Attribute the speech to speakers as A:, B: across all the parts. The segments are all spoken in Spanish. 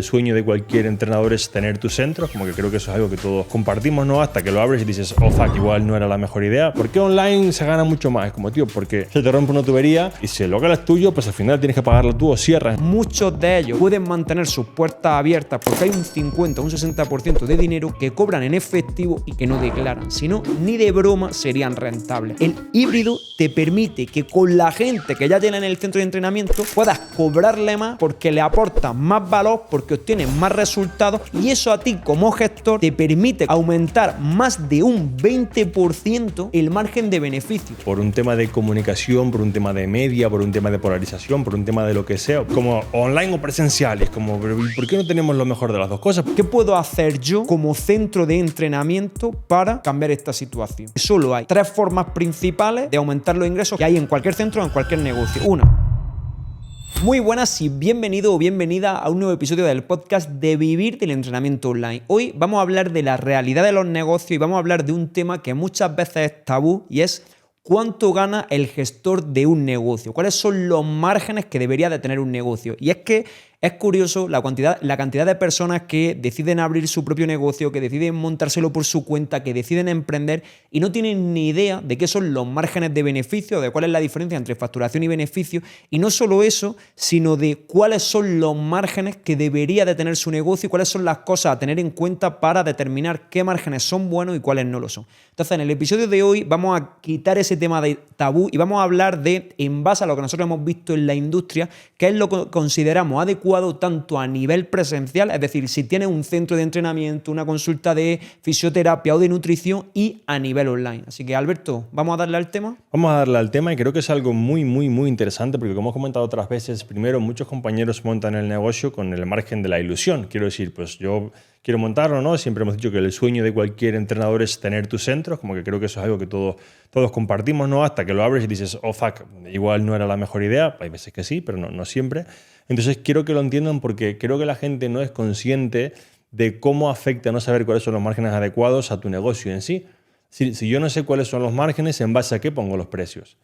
A: el sueño de cualquier entrenador es tener tu centro, como que creo que eso es algo que todos compartimos, ¿no? Hasta que lo abres y dices, oh fuck, igual no era la mejor idea. ¿Por qué online se gana mucho más? Es como, tío, porque se te rompe una tubería y si el local es tuyo, pues al final tienes que pagarlo tú o cierras.
B: Muchos de ellos pueden mantener sus puertas abiertas porque hay un 50 o un 60% de dinero que cobran en efectivo y que no declaran. Si no, ni de broma serían rentables. El híbrido te permite que con la gente que ya tiene en el centro de entrenamiento puedas cobrarle más porque le aportas más valor, porque obtienes más resultados, y eso a ti como gestor te permite aumentar más de un 20% el margen de beneficio.
A: Por un tema de comunicación, por un tema de media, por un tema de polarización, por un tema de lo que sea, como online o presencial, es como, ¿por qué no tenemos lo mejor de las dos cosas?
B: ¿Qué puedo hacer yo como centro de entrenamiento para cambiar esta situación? Solo hay tres formas principales de aumentar los ingresos que hay en cualquier centro o en cualquier negocio. Una, muy buenas y bienvenido o bienvenida a un nuevo episodio del podcast de Vivir del Entrenamiento Online. Hoy vamos a hablar de la realidad de los negocios y vamos a hablar de un tema que muchas veces es tabú y es ¿cuánto gana el gestor de un negocio? ¿Cuáles son los márgenes que debería de tener un negocio? Y es que es curioso la cantidad de personas que deciden abrir su propio negocio, que deciden montárselo por su cuenta, que deciden emprender y no tienen ni idea de qué son los márgenes de beneficio, de cuál es la diferencia entre facturación y beneficio. Y no solo eso, sino de cuáles son los márgenes que debería de tener su negocio y cuáles son las cosas a tener en cuenta para determinar qué márgenes son buenos y cuáles no lo son. Entonces, en el episodio de hoy vamos a quitar ese tema de tabú y vamos a hablar de, en base a lo que nosotros hemos visto en la industria, qué es lo que consideramos adecuado tanto a nivel presencial, es decir, si tienes un centro de entrenamiento, una consulta de fisioterapia o de nutrición, y a nivel online. Así que, Alberto, ¿vamos a darle al tema?
A: Vamos a darle al tema y creo que es algo muy interesante porque, como hemos comentado otras veces, primero, muchos compañeros montan el negocio con el margen de la ilusión. Quiero decir, pues yo quiero montarlo, ¿no? Siempre hemos dicho que el sueño de cualquier entrenador es tener tu centro, como que creo que eso es algo que todos compartimos, ¿no? Hasta que lo abres y dices, oh fuck, igual no era la mejor idea. Hay veces que sí, pero no siempre. Entonces quiero que lo entiendan porque creo que la gente no es consciente de cómo afecta no saber cuáles son los márgenes adecuados a tu negocio en sí. Si yo no sé cuáles son los márgenes, ¿en base a qué pongo los precios?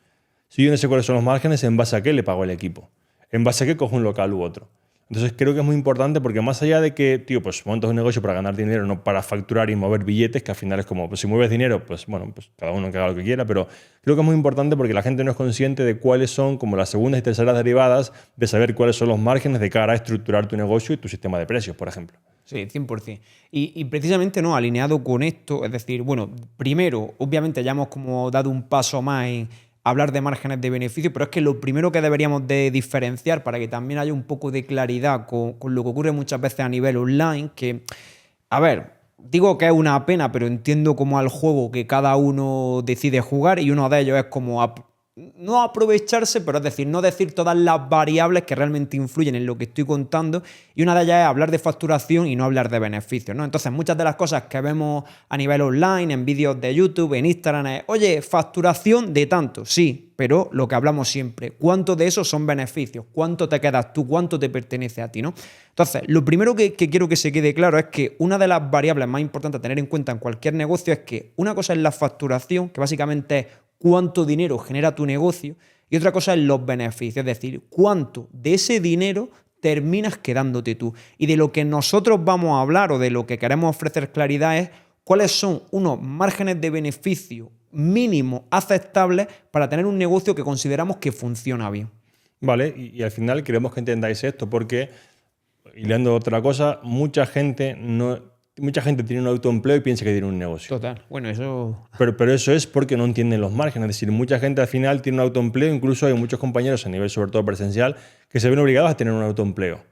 A: Si yo no sé cuáles son los márgenes, ¿en base a qué le pago al equipo? ¿En base a qué cojo un local u otro? Entonces creo que es muy importante porque más allá de que, tío, pues montas un negocio para ganar dinero, no para facturar y mover billetes, que al final es como, pues si mueves dinero, pues bueno, pues cada uno que haga lo que quiera, pero creo que es muy importante porque la gente no es consciente de cuáles son como las segundas y terceras derivadas de saber cuáles son los márgenes de cara a estructurar tu negocio y tu sistema de precios, por ejemplo.
B: Sí, 100%. Y precisamente no, alineado con esto, es decir, bueno, primero, obviamente ya hemos como dado un paso más en hablar de márgenes de beneficio, pero es que lo primero que deberíamos de diferenciar para que también haya un poco de claridad con lo que ocurre muchas veces a nivel online, que, a ver, digo que es una pena, pero entiendo como al juego que cada uno decide jugar y uno de ellos es como no aprovecharse, pero es decir, no decir todas las variables que realmente influyen en lo que estoy contando, y una de ellas es hablar de facturación y no hablar de beneficios, ¿no? Entonces, muchas de las cosas que vemos a nivel online, en vídeos de YouTube, en Instagram, es, oye, facturación de tanto, sí, pero lo que hablamos siempre, ¿cuánto de eso son beneficios? ¿Cuánto te quedas tú? ¿Cuánto te pertenece a ti, no? Entonces, lo primero que quiero que se quede claro es que una de las variables más importantes a tener en cuenta en cualquier negocio es que una cosa es la facturación, que básicamente es cuánto dinero genera tu negocio, y otra cosa es los beneficios, es decir, cuánto de ese dinero terminas quedándote tú. Y de lo que nosotros vamos a hablar o de lo que queremos ofrecer claridad es cuáles son unos márgenes de beneficio mínimos aceptables para tener un negocio que consideramos que funciona bien.
A: Vale, y al final queremos que entendáis esto porque, hilando otra cosa, mucha gente tiene un autoempleo y piensa que tiene un negocio.
B: Total, bueno, eso...
A: Pero eso es porque no entienden los márgenes. Es decir, mucha gente al final tiene un autoempleo, incluso hay muchos compañeros a nivel sobre todo presencial que se ven obligados a tener un autoempleo.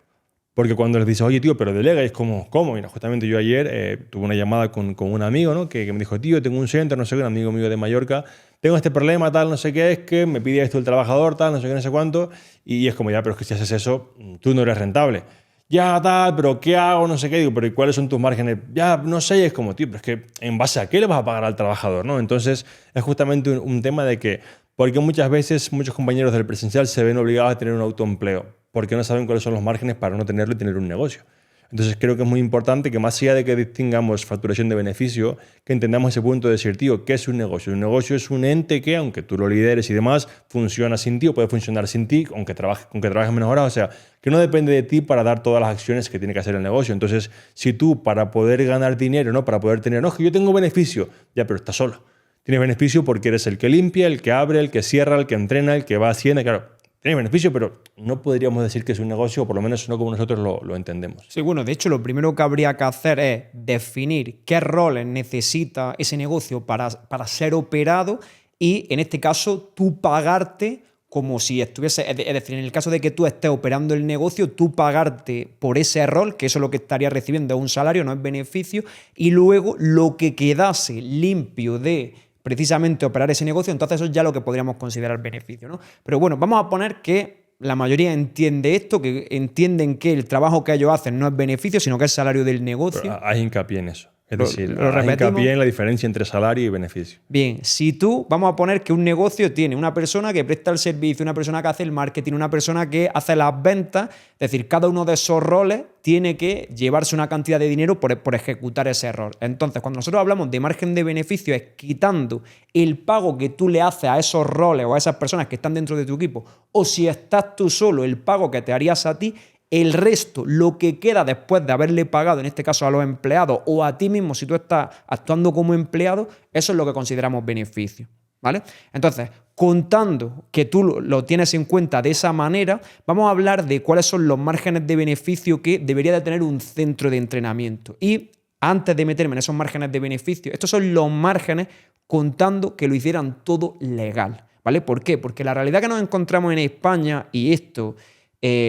A: Porque cuando les dices, oye tío, pero delega, es como, ¿cómo? Mira, justamente yo ayer tuve una llamada con un amigo, ¿no? que me dijo, tío, tengo un centro, no sé qué, un amigo mío de Mallorca, tengo este problema, tal, no sé qué, es que me pide esto el trabajador, tal, no sé qué, no sé cuánto, y es como, ya, pero es que si haces eso, tú no eres rentable. Ya, tal, pero ¿qué hago? No sé qué. Digo, pero ¿y cuáles son tus márgenes? Ya, no sé. Y es como, tío, pero es que ¿en base a qué le vas a pagar al trabajador? ¿No? Entonces, es justamente un tema de que, porque muchas veces muchos compañeros del presencial se ven obligados a tener un autoempleo, porque no saben cuáles son los márgenes para no tenerlo y tener un negocio. Entonces creo que es muy importante que más allá de que distingamos facturación de beneficio, que entendamos ese punto de decir, tío, ¿qué es un negocio? Un negocio es un ente que, aunque tú lo lideres y demás, funciona sin ti o puede funcionar sin ti, aunque trabajes menos horas. O sea, que no depende de ti para dar todas las acciones que tiene que hacer el negocio. Entonces, si tú para poder ganar dinero, ¿no? Para poder tener, no, es que yo tengo beneficio, ya, pero estás solo. Tienes beneficio porque eres el que limpia, el que abre, el que cierra, el que entrena, el que va a Hacienda. Claro, tienes beneficio, pero no podríamos decir que es un negocio, o por lo menos no como nosotros lo entendemos.
B: Sí, bueno, de hecho lo primero que habría que hacer es definir qué roles necesita ese negocio para ser operado y, en este caso, tú pagarte como si estuviese, es decir, en el caso de que tú estés operando el negocio, tú pagarte por ese rol, que eso es lo que estarías recibiendo, es un salario, no es beneficio, y luego lo que quedase limpio de precisamente operar ese negocio, entonces eso es ya lo que podríamos considerar beneficio, ¿no? Pero bueno, vamos a poner que la mayoría entiende esto, que entienden que el trabajo que ellos hacen no es beneficio, sino que es salario del negocio.
A: Pero hay hincapié en eso. Es decir,
B: ¿Lo
A: hay
B: repetimos?
A: hincapié en la diferencia entre salario y beneficio.
B: Bien, si tú, vamos a poner que un negocio tiene una persona que presta el servicio, una persona que hace el marketing, una persona que hace las ventas, es decir, cada uno de esos roles tiene que llevarse una cantidad de dinero por ejecutar ese rol. Entonces, cuando nosotros hablamos de margen de beneficio, es quitando el pago que tú le haces a esos roles o a esas personas que están dentro de tu equipo, o si estás tú solo, el pago que te harías a ti. El resto, lo que queda después de haberle pagado, en este caso a los empleados o a ti mismo, si tú estás actuando como empleado, eso es lo que consideramos beneficio, ¿vale? Entonces, contando que tú lo tienes en cuenta de esa manera, vamos a hablar de cuáles son los márgenes de beneficio que debería de tener un centro de entrenamiento. Y antes de meterme en esos márgenes de beneficio, estos son los márgenes contando que lo hicieran todo legal, ¿vale? ¿Por qué? Porque la realidad que nos encontramos en España, y esto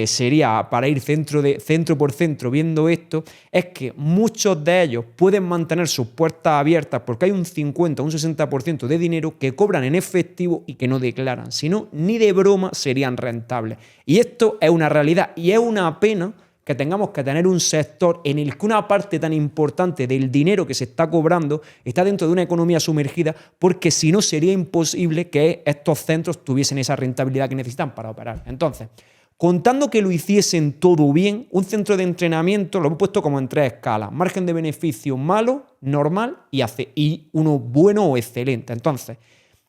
B: sería para ir centro por centro viendo esto, es que muchos de ellos pueden mantener sus puertas abiertas porque hay un 50 o un 60% de dinero que cobran en efectivo y que no declaran. Si no, ni de broma serían rentables. Y esto es una realidad y es una pena que tengamos que tener un sector en el que una parte tan importante del dinero que se está cobrando está dentro de una economía sumergida, porque si no sería imposible que estos centros tuviesen esa rentabilidad que necesitan para operar. Entonces, contando que lo hiciesen todo bien, un centro de entrenamiento lo he puesto como en 3 escalas. Margen de beneficio malo, normal y uno bueno o excelente. Entonces,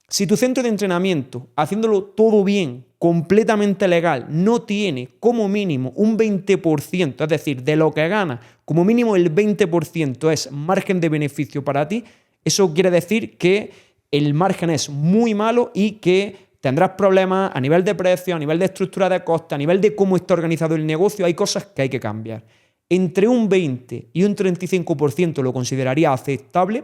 B: si tu centro de entrenamiento, haciéndolo todo bien, completamente legal, no tiene como mínimo un 20%, es decir, de lo que gana, como mínimo el 20% es margen de beneficio para ti, eso quiere decir que el margen es muy malo y que tendrás problemas a nivel de precio, a nivel de estructura de costes, a nivel de cómo está organizado el negocio. Hay cosas que hay que cambiar. Entre un 20 y un 35% lo consideraría aceptable.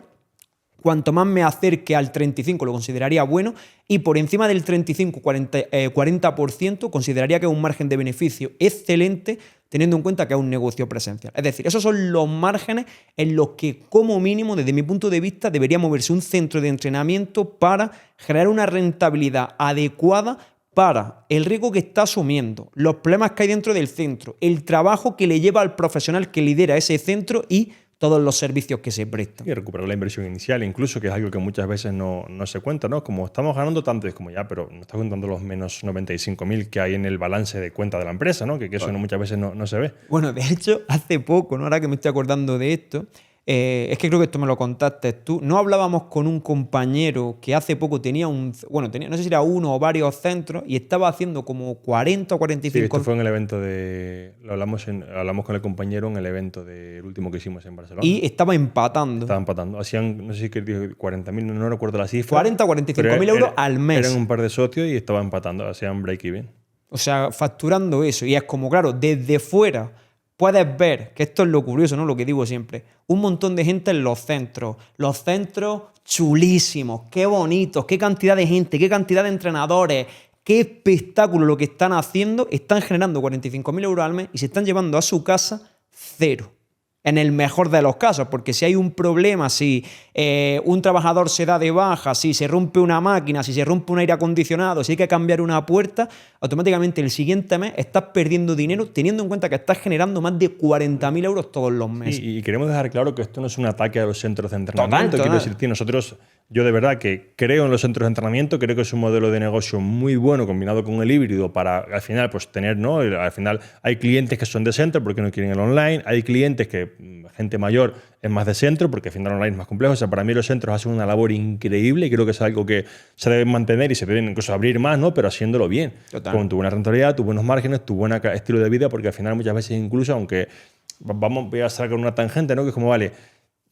B: Cuanto más me acerque al 35% lo consideraría bueno, y por encima del 35-40% consideraría que es un margen de beneficio excelente, teniendo en cuenta que es un negocio presencial. Es decir, esos son los márgenes en los que, como mínimo, desde mi punto de vista, debería moverse un centro de entrenamiento para generar una rentabilidad adecuada para el riesgo que está asumiendo, los problemas que hay dentro del centro, el trabajo que le lleva al profesional que lidera ese centro y todos los servicios que se prestan.
A: Y recuperar la inversión inicial, incluso, que es algo que muchas veces no se cuenta, ¿no? Como estamos ganando tanto, es como ya, pero no estás contando los menos 95.000 que hay en el balance de cuenta de la empresa, ¿no? Que eso muchas veces no se ve.
B: Bueno, de hecho, hace poco, ¿no? Ahora que me estoy acordando de esto, es que creo que esto me lo contaste tú. No hablábamos con un compañero que hace poco tenía no sé si era uno o varios centros y estaba haciendo como 40 o 45.
A: Sí, esto fue en el evento hablamos con el compañero en el evento del último que hicimos en Barcelona.
B: Y estaba empatando.
A: Hacían, no sé si 40.000, no recuerdo la cifra.
B: 40 o 45.000 euros al mes.
A: Eran un par de socios y estaba empatando, hacían break-even.
B: O sea, facturando eso. Y es como, claro, desde fuera puedes ver, que esto es lo curioso, ¿no? Lo que digo siempre, un montón de gente en los centros chulísimos, qué bonitos, qué cantidad de gente, qué cantidad de entrenadores, qué espectáculo lo que están haciendo, están generando 45.000 euros al mes y se están llevando a su casa 0. En el mejor de los casos, porque si hay un problema, si un trabajador se da de baja, si se rompe una máquina, si se rompe un aire acondicionado, si hay que cambiar una puerta, automáticamente el siguiente mes estás perdiendo dinero teniendo en cuenta que estás generando más de 40.000 euros todos los meses.
A: Y queremos dejar claro que esto no es un ataque a los centros de entrenamiento. Quiero decir, nosotros Yo de verdad que creo en los centros de entrenamiento, creo que es un modelo de negocio muy bueno combinado con el híbrido para al final pues tener, ¿no? Al final hay clientes que son de centro porque no quieren el online, hay clientes que, gente mayor, es más de centro porque al final online es más complejo. O sea, para mí los centros hacen una labor increíble y creo que es algo que se debe mantener y se deben incluso abrir más, ¿no? Pero haciéndolo bien.
B: Total.
A: Con tu buena rentabilidad, tus buenos márgenes, tu buen estilo de vida, porque al final muchas veces incluso, aunque voy a sacar una tangente, ¿no? Que es como, vale,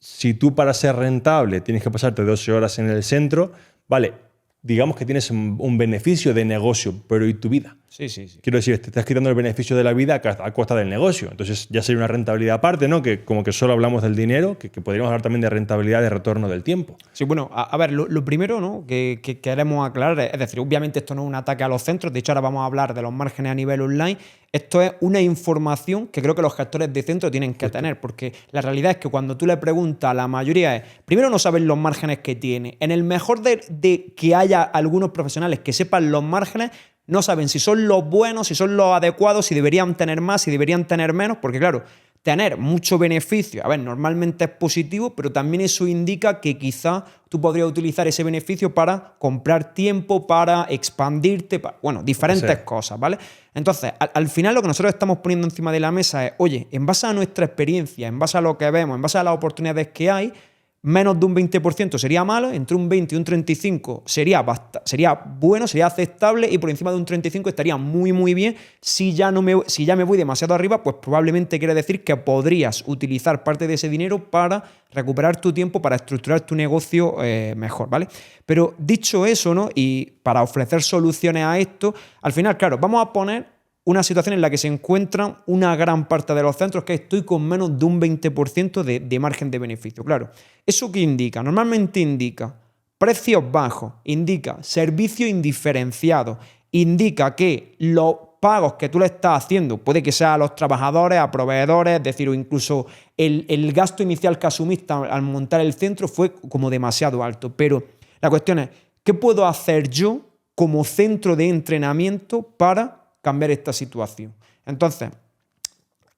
A: si tú para ser rentable tienes que pasarte 12 horas en el centro, vale, digamos que tienes un beneficio de negocio, pero ¿y tu vida?
B: Sí, sí, sí.
A: Quiero decir, te estás quitando el beneficio de la vida a costa del negocio. Entonces ya sería una rentabilidad aparte, ¿no? Que como que solo hablamos del dinero, que podríamos hablar también de rentabilidad de retorno del tiempo.
B: Sí, bueno, a ver, lo primero, ¿no? que queremos aclarar, es decir, obviamente esto no es un ataque a los centros, de hecho ahora vamos a hablar de los márgenes a nivel online. Esto es una información que creo que los gestores de centro tienen que tener, porque la realidad es que cuando tú le preguntas a la mayoría es, primero no saben los márgenes que tiene. En el mejor de que haya algunos profesionales que sepan los márgenes, no saben si son los buenos, si son los adecuados, si deberían tener más, si deberían tener menos, porque claro, tener mucho beneficio, a ver, normalmente es positivo, pero también eso indica que quizá tú podrías utilizar ese beneficio para comprar tiempo, para expandirte, bueno, diferentes cosas, ¿vale? Entonces, al final lo que nosotros estamos poniendo encima de la mesa es, oye, en base a nuestra experiencia, en base a lo que vemos, en base a las oportunidades que hay, menos de un 20% sería malo, entre un 20 y un 35 sería bueno, sería aceptable, y por encima de un 35 estaría muy, muy bien. Si ya me voy demasiado arriba, pues probablemente quiere decir que podrías utilizar parte de ese dinero para recuperar tu tiempo, para estructurar tu negocio mejor, ¿vale? Pero dicho eso, ¿no? Y para ofrecer soluciones a esto, al final, claro, vamos a poner una situación en la que se encuentran una gran parte de los centros, que estoy con menos de un 20% de margen de beneficio. Claro, ¿eso qué indica? Normalmente indica precios bajos, indica servicio indiferenciado, indica que los pagos que tú le estás haciendo, puede que sea a los trabajadores, a proveedores, es decir, o incluso el gasto inicial que asumiste al montar el centro fue como demasiado alto. Pero la cuestión es, ¿qué puedo hacer yo como centro de entrenamiento para cambiar esta situación? Entonces,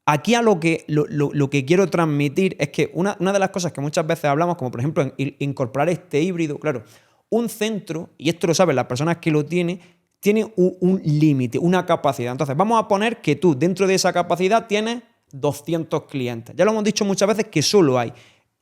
B: aquí lo que quiero transmitir es que una de las cosas que muchas veces hablamos, como por ejemplo en incorporar este híbrido, claro, un centro, y esto lo saben las personas que lo tienen, tiene un límite, una capacidad. Entonces, vamos a poner que tú dentro de esa capacidad tienes 200 clientes. Ya lo hemos dicho muchas veces que solo hay,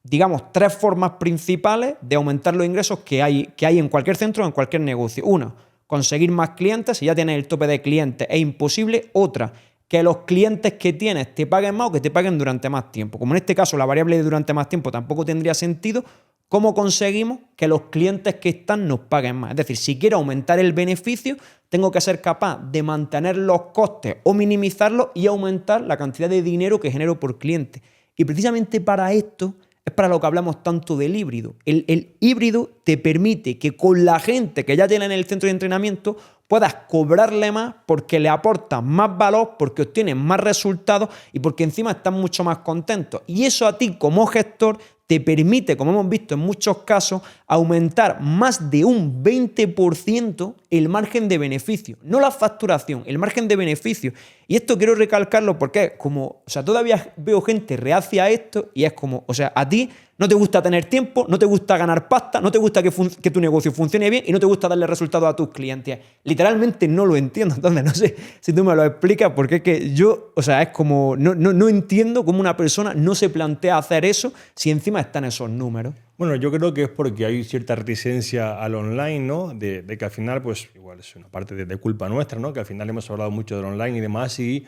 B: digamos, 3 formas principales de aumentar los ingresos que hay en cualquier centro o en cualquier negocio. Una, conseguir más clientes. Si ya tienes el tope de clientes es imposible. Otra, que los clientes que tienes te paguen más o que te paguen durante más tiempo. Como en este caso la variable de durante más tiempo tampoco tendría sentido, ¿cómo conseguimos que los clientes que están nos paguen más? Es decir, si quiero aumentar el beneficio, tengo que ser capaz de mantener los costes o minimizarlos y aumentar la cantidad de dinero que genero por cliente. Y precisamente para esto es para lo que hablamos tanto del híbrido. El híbrido te permite que con la gente que ya tiene en el centro de entrenamiento puedas cobrarle más porque le aportas más valor, porque obtienes más resultados y porque encima estás mucho más contento. Y eso a ti como gestor te permite, como hemos visto en muchos casos, aumentar más de un 20% el margen de beneficio. No la facturación, el margen de beneficio. Y esto quiero recalcarlo porque es como, o sea, todavía veo gente reacia a esto y es como, o sea, a ti no te gusta tener tiempo, no te gusta ganar pasta, no te gusta que tu negocio funcione bien y no te gusta darle resultados a tus clientes. Literalmente no lo entiendo. Entonces no sé si tú me lo explicas porque es que yo, o sea, es como, no entiendo cómo una persona no se plantea hacer eso si encima están esos números.
A: Bueno, yo creo que es porque hay cierta reticencia al online, ¿no? De que al final, pues igual es una parte de culpa nuestra, ¿no? Que al final hemos hablado mucho del online y demás y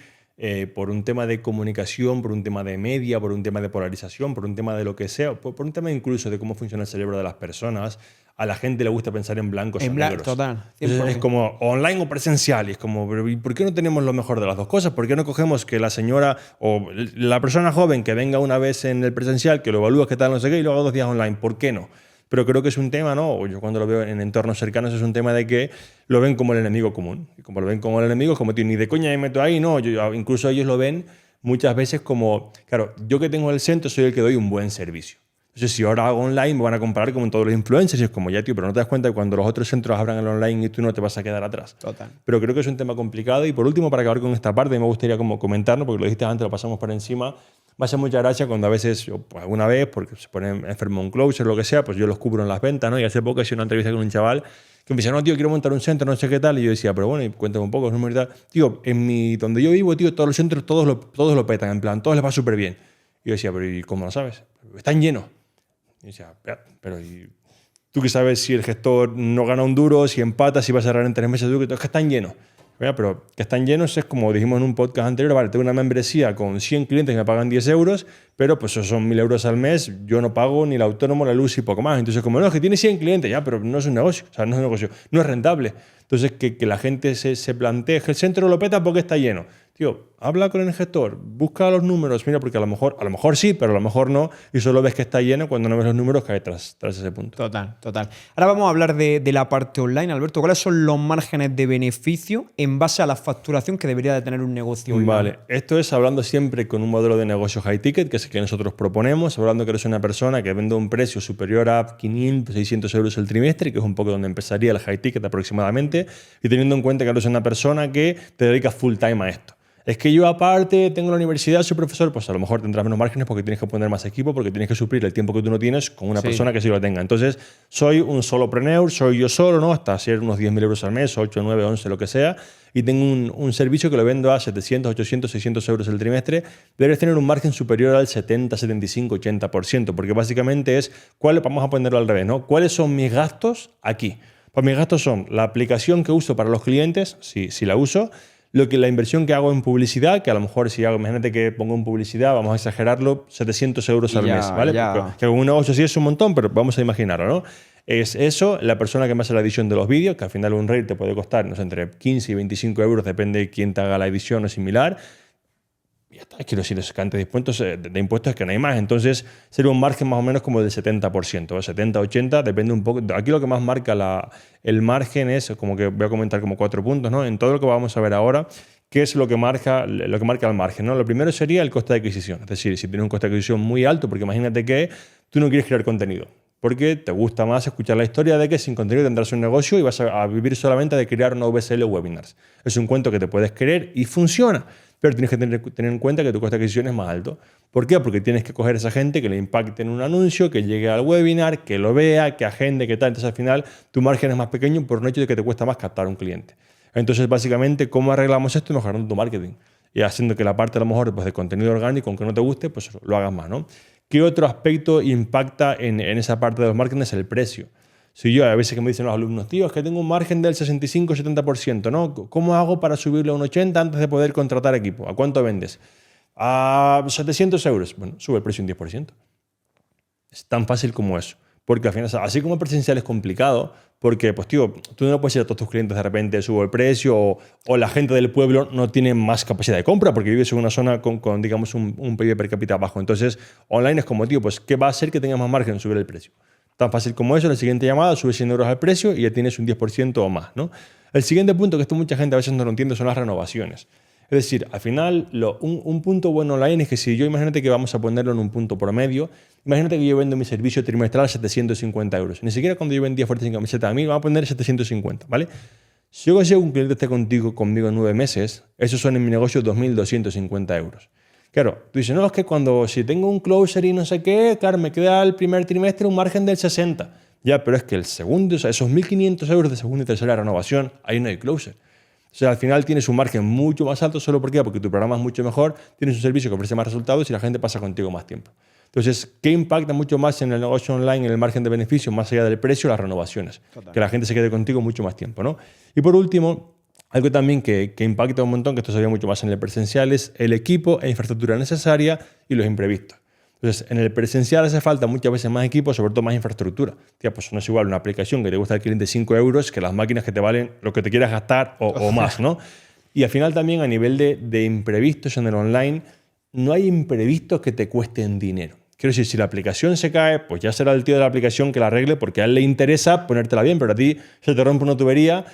A: por un tema de comunicación, por un tema de media, por un tema de polarización, por un tema de lo que sea, por un tema incluso de cómo funciona el cerebro de las personas, a la gente le gusta pensar en blancos y negros.
B: Total.
A: Entonces es como online o presencial y es como, ¿y por qué no tenemos lo mejor de las dos cosas? ¿Por qué no cogemos que la señora o la persona joven que venga una vez en el presencial, que lo evalúes, qué tal, no sé qué, y luego 2 días online? ¿Por qué no? Pero creo que es un tema, ¿no? O yo cuando lo veo en entornos cercanos es un tema de que lo ven como el enemigo común. Y como lo ven como el enemigo, es como, tío, ni de coña me meto ahí, no. Incluso ellos lo ven muchas veces como, claro, yo que tengo el centro soy el que doy un buen servicio. Entonces, si ahora hago online, me van a comparar como todos los influencers y es como, ya, tío, pero no te das cuenta que cuando los otros centros abran el online y tú no te vas a quedar atrás.
B: Total.
A: Pero creo que es un tema complicado. Y por último, para acabar con esta parte, me gustaría como comentarlo, porque lo dijiste antes, lo pasamos por encima. Me hace mucha gracia cuando a veces, pues, alguna vez, porque se pone enfermo un closer o lo que sea, pues yo los cubro en las ventas, ¿no? Y hace poco hice una entrevista con un chaval que me dice, no, tío, quiero montar un centro, no sé qué tal. Y yo decía, pero bueno, y cuéntame un poco los números y tal. Tío, donde yo vivo, tío, todos los centros, todos lo petan, en plan, todos les va súper bien. Y yo decía, pero ¿y cómo lo sabes? Están llenos. Y decía, pero ¿y tú qué sabes si el gestor no gana un duro, si empata, si va a cerrar en 3 meses? Es que están llenos. Pero que están llenos es como dijimos en un podcast anterior, vale, tengo una membresía con 100 clientes que me pagan 10 euros, pero pues esos son 1.000 euros al mes, yo no pago ni el autónomo, la luz y poco más. Entonces, como no, es que tiene 100 clientes, ya, pero no es un negocio, o sea, no es un negocio, no es rentable. Entonces, que la gente se plantee que el centro lo peta porque está lleno. Tío, habla con el gestor, busca los números, mira, porque a lo mejor sí, pero a lo mejor no, y solo ves que está lleno cuando no ves los números que hay tras ese punto.
B: Total. Ahora vamos a hablar de la parte online, Alberto. ¿Cuáles son los márgenes de beneficio en base a la facturación que debería de tener un negocio online?
A: Vale, esto es hablando siempre con un modelo de negocio high ticket, que es el que nosotros proponemos, hablando que eres una persona que vende un precio superior a 500, 600 euros el trimestre, que es un poco donde empezaría el high ticket aproximadamente, y teniendo en cuenta que eres una persona que te dedica full time a esto. Es que yo aparte tengo la universidad, soy profesor, pues a lo mejor tendrás menos márgenes porque tienes que poner más equipo, porque tienes que suplir el tiempo que tú no tienes con una persona que sí lo tenga. Entonces, soy un solopreneur, soy yo solo, ¿no? Hasta hacer unos 10.000 euros al mes, 8, 9, 11, lo que sea, y tengo un servicio que lo vendo a 700, 800, 600 euros el trimestre, debes tener un margen superior al 70, 75, 80%, porque básicamente es, vamos a ponerlo al revés, ¿no? ¿Cuáles son mis gastos aquí? Pues mis gastos son la aplicación que uso para los clientes, si la uso, la inversión que hago en publicidad, que a lo mejor si hago, imagínate que pongo en publicidad, vamos a exagerarlo, 700 euros al mes, ¿vale? Que con un negocio sí es un montón, pero vamos a imaginarlo, ¿no? Es eso, la persona que me hace la edición de los vídeos, que al final un reel te puede costar, no sé, entre 15 y 25 euros, depende de quién te haga la edición o similar. Y ya está, quiero decir, es que antes de impuestos es que no hay más. Entonces, sería un margen más o menos como del 70%, 70, 80, depende un poco. Aquí lo que más marca el margen es, como que voy a comentar como 4 puntos, ¿no? En todo lo que vamos a ver ahora, ¿qué es lo que marca el margen, ¿no? Lo primero sería el coste de adquisición. Es decir, si tienes un coste de adquisición muy alto, porque imagínate que tú no quieres crear contenido, porque te gusta más escuchar la historia de que sin contenido tendrás un negocio y vas a vivir solamente de crear una VSL o webinars. Es un cuento que te puedes creer y funciona, pero tienes que tener en cuenta que tu coste de adquisición es más alto. ¿Por qué? Porque tienes que coger a esa gente que le impacte en un anuncio, que llegue al webinar, que lo vea, que agende, que tal. Entonces, al final, tu margen es más pequeño por el hecho de que te cuesta más captar un cliente. Entonces, básicamente, ¿cómo arreglamos esto? Mejorando tu marketing y haciendo que la parte, a lo mejor, pues, de contenido orgánico, aunque no te guste, pues lo hagas más, ¿no? ¿Qué otro aspecto impacta en esa parte de los márgenes? El precio. Si yo, a veces que me dicen los alumnos, tío, es que tengo un margen del 65-70%, ¿no? ¿Cómo hago para subirlo a un 80% antes de poder contratar equipo? ¿A cuánto vendes? A 700 euros. Bueno, sube el precio un 10%. Es tan fácil como eso. Porque al final, así como el presencial es complicado, porque, pues, tío, tú no puedes ir a todos tus clientes de repente, subo el precio, o la gente del pueblo no tiene más capacidad de compra porque vives en una zona con digamos, un PIB per cápita bajo. Entonces, online es como, tío, pues, ¿qué va a hacer que tengas más margen en subir el precio? Tan fácil como eso, en la siguiente llamada subes 100 euros al precio y ya tienes un 10% o más, ¿no? El siguiente punto, que esto mucha gente a veces no lo entiende, son las renovaciones. Es decir, al final, un punto bueno online es que si yo, imagínate que vamos a ponerlo en un punto promedio, imagínate que yo vendo mi servicio trimestral a 750 euros. Ni siquiera cuando yo vendía fuerte sin camiseta a mí, vamos a poner 750, ¿vale? Si yo consigo un cliente esté conmigo en 9 meses, esos son en mi negocio 2.250 euros. Claro, tú dices, no, es que si tengo un closer y no sé qué, claro, me queda el primer trimestre un margen del 60%. Ya, pero es que el segundo, o sea, esos 1.500 euros de segunda y tercera renovación, ahí no hay closer. O sea, al final tienes un margen mucho más alto, ¿solo por qué? Porque tu programa es mucho mejor, tienes un servicio que ofrece más resultados y la gente pasa contigo más tiempo. Entonces, ¿qué impacta mucho más en el negocio online, en el margen de beneficio, más allá del precio? Las renovaciones. Total. Que la gente se quede contigo mucho más tiempo, ¿no? Y por último, algo también que impacta un montón, que esto se ve mucho más en el presencial, es el equipo e infraestructura necesaria y los imprevistos. Entonces, en el presencial hace falta muchas veces más equipo, sobre todo más infraestructura. Tía, pues no es igual una aplicación que te cuesta al cliente 5 euros que las máquinas que te valen lo que te quieras gastar o más, ¿no? Y al final también a nivel de imprevistos en el online, no hay imprevistos que te cuesten dinero. Quiero decir, si la aplicación se cae, pues ya será el tío de la aplicación que la arregle porque a él le interesa ponértela bien, pero a ti se te rompe una tubería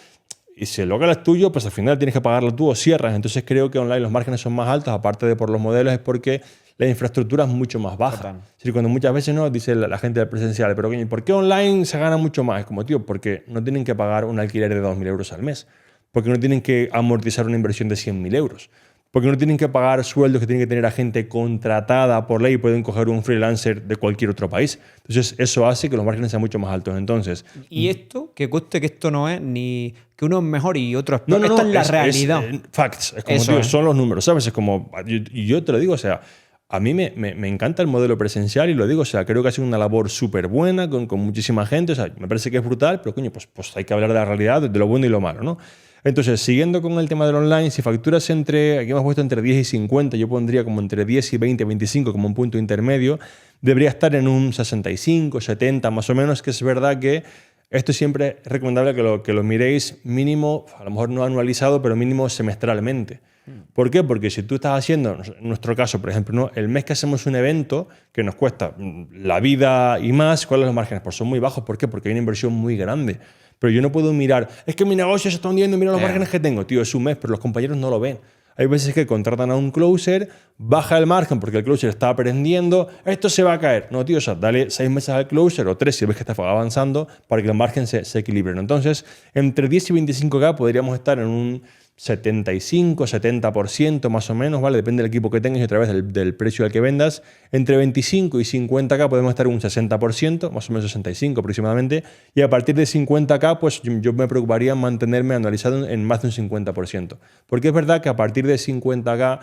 A: y si el local es tuyo, pues al final tienes que pagarlo tú o cierras. Entonces creo que online los márgenes son más altos, aparte de por los modelos, es porque la infraestructura es mucho más baja.
B: Total.
A: Es decir, cuando muchas veces no dice la gente del presencial, pero coño, ¿por qué online se gana mucho más? Es como, tío, porque no tienen que pagar un alquiler de 2.000 euros al mes, porque no tienen que amortizar una inversión de 100.000 euros, porque no tienen que pagar sueldos que tienen que tener a gente contratada por ley, pueden coger un freelancer de cualquier otro país. Entonces, eso hace que los márgenes sean mucho más altos. Entonces,
B: y esto, que cueste que esto no es ni que uno es mejor y otro es peor. Esto es la realidad.
A: Facts. Es como,
B: Eso
A: tío,
B: es.
A: son los números, ¿sabes? Es como, y yo te lo digo, o sea, a mí me encanta el modelo presencial y lo digo, o sea, creo que ha sido una labor súper buena con muchísima gente, o sea, me parece que es brutal, pero coño, pues hay que hablar de la realidad, de lo bueno y lo malo, ¿no? Entonces, siguiendo con el tema del online, si facturas aquí hemos puesto entre 10 y 50, yo pondría como entre 10 y 20, 25 como un punto intermedio, debería estar en un 65, 70 más o menos, que es verdad que esto siempre es recomendable que lo miréis mínimo, a lo mejor no anualizado, pero mínimo semestralmente. ¿Por qué? Porque si tú estás haciendo, en nuestro caso, por ejemplo, ¿no? El mes que hacemos un evento que nos cuesta la vida y más, ¿cuáles son los márgenes? Pues son muy bajos. ¿Por qué? Porque hay una inversión muy grande. Pero yo no puedo mirar, es que mi negocio se está hundiendo, mira los márgenes que tengo. Tío, es un mes, pero los compañeros no lo ven. Hay veces que contratan a un closer, baja el margen porque el closer está aprendiendo, esto se va a caer. No, tío, o sea, dale 6 meses al closer o 3 si ves que está avanzando para que el margen se equilibre. Entonces, entre 10 y 25K podríamos estar en un 75, 70% más o menos, ¿vale? Depende del equipo que tengas y otra vez del precio al que vendas. Entre 25 y 50K podemos estar en un 60%, más o menos 65 aproximadamente, y a partir de 50K pues yo me preocuparía en mantenerme anualizado en más de un 50%. Porque es verdad que a partir de 50K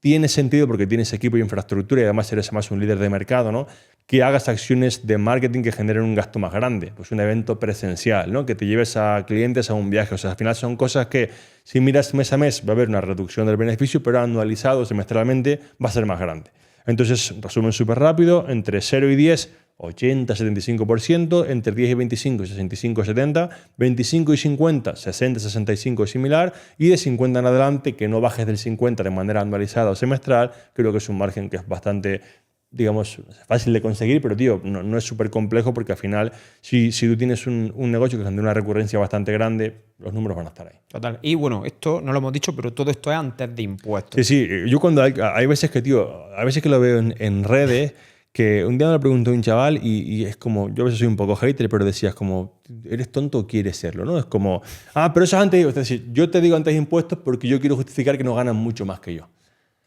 A: tiene sentido porque tienes equipo y infraestructura y además eres más un líder de mercado, ¿no? Que hagas acciones de marketing que generen un gasto más grande. Pues un evento presencial, ¿no? Que te lleves a clientes a un viaje. O sea, al final son cosas que si miras mes a mes va a haber una reducción del beneficio, pero anualizado semestralmente va a ser más grande. Entonces, resumen súper rápido, entre 0 y 10, 80-75%, entre 10 y 25, 65-70, 25 y 50, 60-65 similar, y de 50 en adelante, que no bajes del 50 de manera anualizada o semestral, creo que es un margen que es bastante, digamos, fácil de conseguir, pero tío, no es súper complejo porque al final, si tú tienes un negocio que genera una recurrencia bastante grande, los números van a estar ahí.
B: Total. Y bueno, esto no lo hemos dicho, pero todo esto es antes de impuestos.
A: Sí, yo cuando hay veces que, tío, a veces que lo veo en redes, que un día me lo preguntó un chaval y es como, yo a veces soy un poco hater, pero decías como, ¿eres tonto o quieres serlo? ¿No? Es como, pero eso es antes, es decir, yo te digo antes de impuestos porque yo quiero justificar que no ganan mucho más que yo.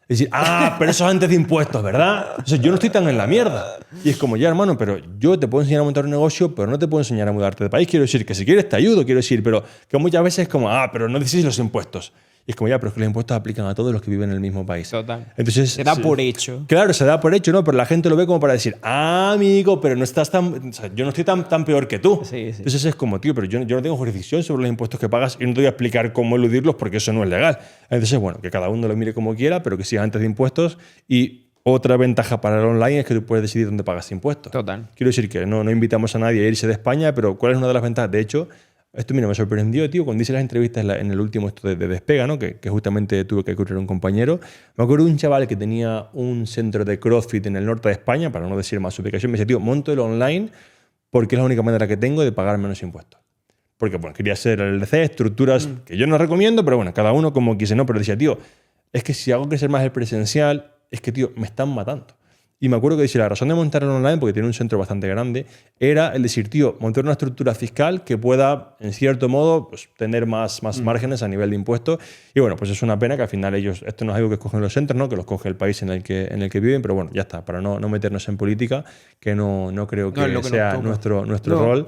A: Es decir, pero eso es antes de impuestos, ¿verdad? O sea, yo no estoy tan en la mierda. Y es como, ya hermano, pero yo te puedo enseñar a montar un negocio, pero no te puedo enseñar a mudarte de país. Quiero decir que si quieres te ayudo, quiero decir, pero que muchas veces es como, pero no decís los impuestos. Y es como, pero es que los impuestos aplican a todos los que viven en el mismo país.
B: Total.
A: Entonces,
B: se da por hecho.
A: Claro, se da por hecho, ¿no? Pero la gente lo ve como para decir, amigo, pero no estás tan... O sea, yo no estoy tan peor que tú.
B: Sí.
A: Entonces es como, tío, pero yo no tengo jurisdicción sobre los impuestos que pagas y no te voy a explicar cómo eludirlos porque eso no es legal. Entonces, bueno, que cada uno lo mire como quiera, pero que siga antes de impuestos. Y otra ventaja para el online es que tú puedes decidir dónde pagas impuestos.
B: Total.
A: Quiero decir que no invitamos a nadie a irse de España, pero ¿cuál es una de las ventajas? De hecho, esto, mira, me sorprendió, tío, cuando hice las entrevistas en el último esto de Despega, ¿no? Que justamente tuve que cubrir a un compañero. Me acuerdo de un chaval que tenía un centro de CrossFit en el norte de España, para no decir más su ubicación, me decía, tío, monto el online porque es la única manera que tengo de pagar menos impuestos. Porque, bueno, quería hacer el LLC, estructuras que yo no recomiendo, pero bueno, cada uno como quise, ¿no? Pero decía, tío, es que si hago crecer más el presencial, es que, tío, me están matando. Y me acuerdo que decía, la razón de montar el online, porque tiene un centro bastante grande, era el decir, tío, montar una estructura fiscal que pueda, en cierto modo, pues, tener más márgenes a nivel de impuestos. Y bueno, pues es una pena que al final ellos, esto no es algo que escogen los centros, ¿no? Que los coge el país en el que viven, pero bueno, ya está, para no meternos en política, que no creo que sea nuestro rol.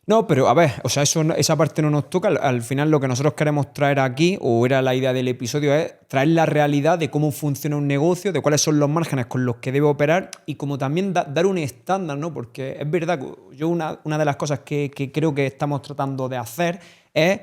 B: No, pero a ver, o sea, esa parte no nos toca. Al final lo que nosotros queremos traer aquí, o era la idea del episodio, es traer la realidad de cómo funciona un negocio, de cuáles son los márgenes con los que debe operar y como también dar un estándar, ¿no? Porque es verdad que yo una de las cosas que creo que estamos tratando de hacer es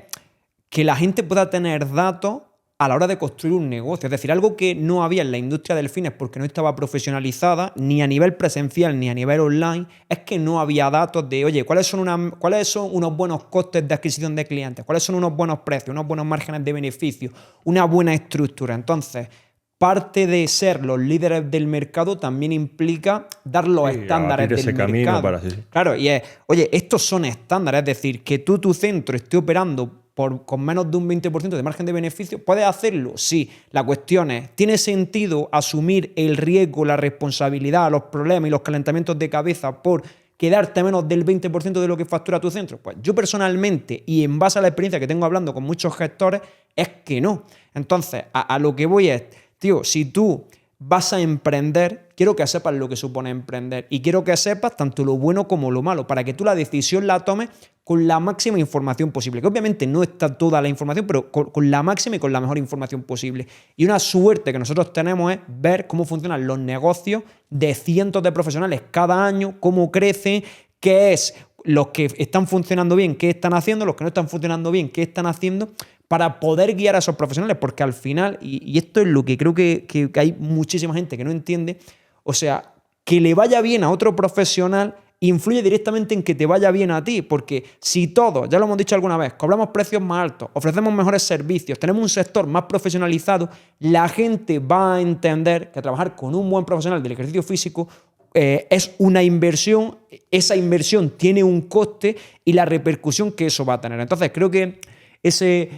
B: que la gente pueda tener datos a la hora de construir un negocio. Es decir, algo que no había en la industria del fitness porque no estaba profesionalizada, ni a nivel presencial ni a nivel online, es que no había datos de, oye, ¿cuáles son unos buenos costes de adquisición de clientes? ¿Cuáles son unos buenos precios? ¿Unos buenos márgenes de beneficio? Una buena estructura. Entonces, parte de ser los líderes del mercado también implica dar los estándares del
A: ese
B: mercado.
A: Camino para, sí.
B: Claro, y es, oye, estos son estándares, es decir, que tu centro esté operando con menos de un 20% de margen de beneficio, ¿puedes hacerlo? Sí. La cuestión es, ¿tiene sentido asumir el riesgo, la responsabilidad, los problemas y los calentamientos de cabeza por quedarte menos del 20% de lo que factura tu centro? Pues yo personalmente, y en base a la experiencia que tengo hablando con muchos gestores, es que no. Entonces, a lo que voy es, tío, si tú vas a emprender, quiero que sepas lo que supone emprender y quiero que sepas tanto lo bueno como lo malo, para que tú la decisión la tomes con la máxima información posible, que obviamente no está toda la información, pero con la máxima y con la mejor información posible. Y una suerte que nosotros tenemos es ver cómo funcionan los negocios de cientos de profesionales cada año, cómo crecen, qué es los que están funcionando bien, qué están haciendo, los que no están funcionando bien, qué están haciendo, para poder guiar a esos profesionales, porque al final, y esto es lo que creo que hay muchísima gente que no entiende, o sea, que le vaya bien a otro profesional influye directamente en que te vaya bien a ti, porque si todos, ya lo hemos dicho alguna vez, cobramos precios más altos, ofrecemos mejores servicios, tenemos un sector más profesionalizado, la gente va a entender que trabajar con un buen profesional del ejercicio físico es una inversión, esa inversión tiene un coste y la repercusión que eso va a tener. Entonces creo que ese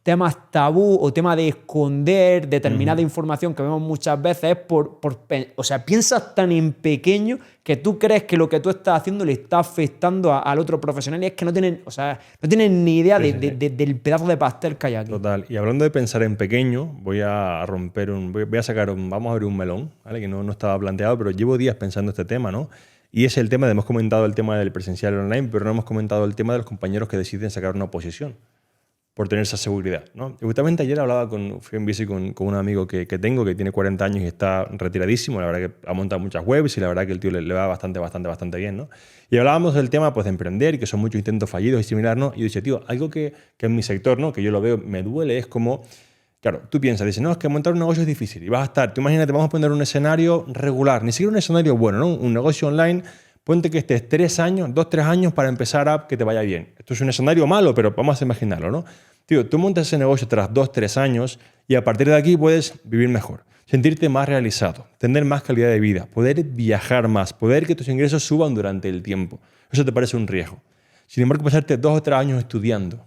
B: temas tabú o tema de esconder determinada información que vemos muchas veces es o sea, piensas tan en pequeño que tú crees que lo que tú estás haciendo le está afectando al otro profesional y es que no tienen, o sea, no tienen ni idea del pedazo de pastel que hay aquí.
A: Total. Y hablando de pensar en pequeño, voy a sacar vamos a abrir un melón, ¿vale? Que no estaba planteado, pero llevo días pensando este tema, ¿no? Y es el tema, hemos comentado el tema del presencial online, pero no hemos comentado el tema de los compañeros que deciden sacar una oposición por tener esa seguridad, ¿no? Y justamente ayer fui en bici con un amigo que tengo, que tiene 40 años y está retiradísimo, la verdad que ha montado muchas webs y la verdad que el tío le va bastante bien, ¿no? Y hablábamos del tema pues, de emprender y que son muchos intentos fallidos y similar, ¿no? Y yo decía, tío, algo que en mi sector, ¿no? Que yo lo veo, me duele, es como, claro, tú piensas, dices, no, es que montar un negocio es difícil y vas a estar, tú imagínate, vamos a poner un escenario regular, ni siquiera un escenario bueno, ¿no? Un negocio online. Ponte que estés 3 años para empezar a que te vaya bien. Esto es un escenario malo, pero vamos a imaginarlo, ¿no? Tío, tú montas ese negocio tras 2-3 años y a partir de aquí puedes vivir mejor, sentirte más realizado, tener más calidad de vida, poder viajar más, poder que tus ingresos suban durante el tiempo. Eso te parece un riesgo. Sin embargo, pasarte 2 o 3 años estudiando,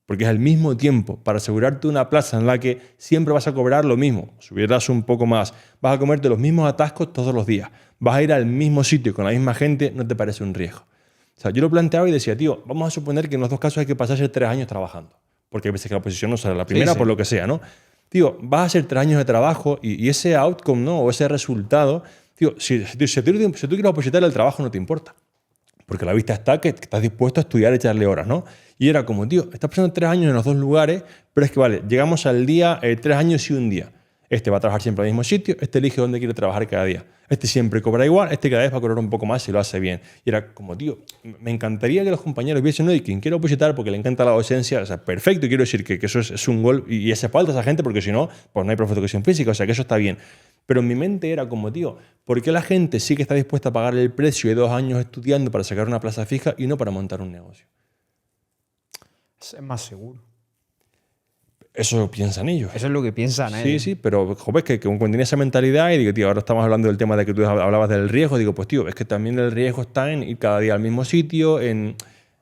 A: porque es al mismo tiempo para asegurarte una plaza en la que siempre vas a cobrar lo mismo, subirás un poco más, vas a comerte los mismos atascos todos los días, vas a ir al mismo sitio con la misma gente, no te parece un riesgo. O sea, yo lo planteaba y decía, tío, vamos a suponer que en los dos casos hay que pasarse 3 años trabajando, porque hay veces que la posición no será la primera por lo que sea, ¿no? Tío, vas a hacer 3 años de trabajo y ese outcome, ¿no? O ese resultado, tío, si tú quieres opositar el trabajo no te importa. Porque la vista está que estás dispuesto a estudiar y echarle horas, ¿no? Y era como, tío, estás pasando 3 años en los 2 lugares, pero es que, vale, llegamos al día 3 años y un día. Este va a trabajar siempre al mismo sitio, este elige dónde quiere trabajar cada día. Este siempre cobra igual, este cada vez va a cobrar un poco más si lo hace bien. Y era como, tío, me encantaría que los compañeros viesen, ¿no? Y quien quiera opositar porque le encanta la docencia, o sea, perfecto, y quiero decir que eso es un gol y hace falta a esa gente porque si no, pues no hay profe de educación física, o sea, que eso está bien. Pero en mi mente era como, tío, ¿por qué la gente sí que está dispuesta a pagar el precio de 2 años estudiando para sacar una plaza fija y no para montar un negocio?
B: Es más seguro.
A: Eso piensan ellos.
B: Eso es lo que piensan ellos.
A: Sí, pero joder, que cuando tenía esa mentalidad y digo, tío, ahora estamos hablando del tema de que tú hablabas del riesgo, digo, pues tío, es que también el riesgo está en ir cada día al mismo sitio, en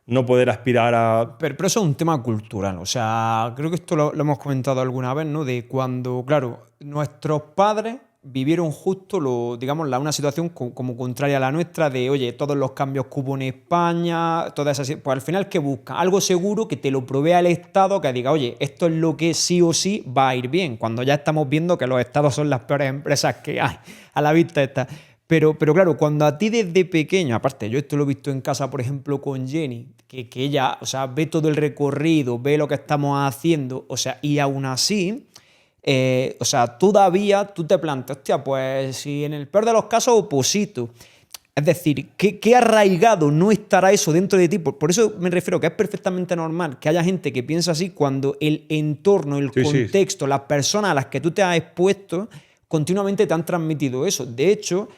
A: no poder aspirar a...
B: Pero eso es un tema cultural, o sea, creo que esto lo hemos comentado alguna vez, ¿no? De cuando, claro, nuestros padres vivieron justo una situación como contraria a la nuestra de, oye, todos los cambios que hubo en España, todas esas, pues al final, ¿qué busca? Algo seguro que te lo provea el Estado, que diga, oye, esto es lo que sí o sí va a ir bien, cuando ya estamos viendo que los Estados son las peores empresas que hay, a la vista está. Pero claro, cuando a ti desde pequeño, aparte, yo esto lo he visto en casa, por ejemplo, con Jenny, que ella, o sea, ve todo el recorrido, ve lo que estamos haciendo, o sea, y aún así... o sea, todavía tú te planteas, hostia, pues si en el peor de los casos oposito. Es decir, ¿qué arraigado no estará eso dentro de ti? Por eso me refiero que es perfectamente normal que haya gente que piensa así cuando el entorno, el contexto, las personas a las que tú te has expuesto continuamente te han transmitido eso. De hecho,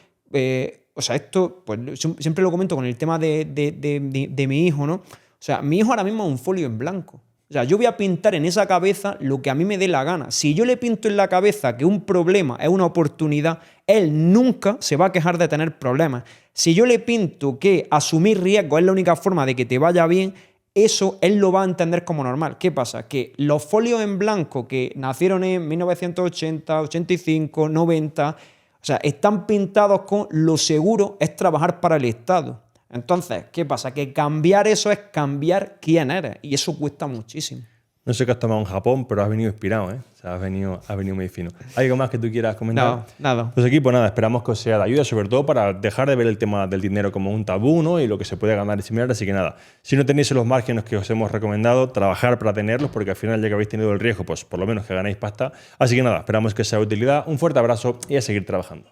B: o sea, esto pues siempre lo comento con el tema de mi hijo, ¿no? O sea, mi hijo ahora mismo es un folio en blanco. O sea, yo voy a pintar en esa cabeza lo que a mí me dé la gana. Si yo le pinto en la cabeza que un problema es una oportunidad, él nunca se va a quejar de tener problemas. Si yo le pinto que asumir riesgos es la única forma de que te vaya bien, eso él lo va a entender como normal. ¿Qué pasa? Que los folios en blanco que nacieron en 1980, 85, 90, o sea, están pintados con lo seguro es trabajar para el Estado. Entonces, ¿qué pasa? Que cambiar eso es cambiar quién eres y eso cuesta muchísimo.
A: No sé qué has tomado en Japón, pero has venido inspirado, ¿eh? O sea, has venido muy fino. ¿Hay algo más que tú quieras comentar?
B: No, nada.
A: Pues aquí, pues nada, esperamos que os sea de ayuda, sobre todo para dejar de ver el tema del dinero como un tabú, ¿no? Y lo que se puede ganar y similar. Así que nada, si no tenéis los márgenes que os hemos recomendado, trabajar para tenerlos, porque al final ya que habéis tenido el riesgo, pues por lo menos que ganéis pasta. Así que nada, esperamos que sea de utilidad. Un fuerte abrazo y a seguir trabajando.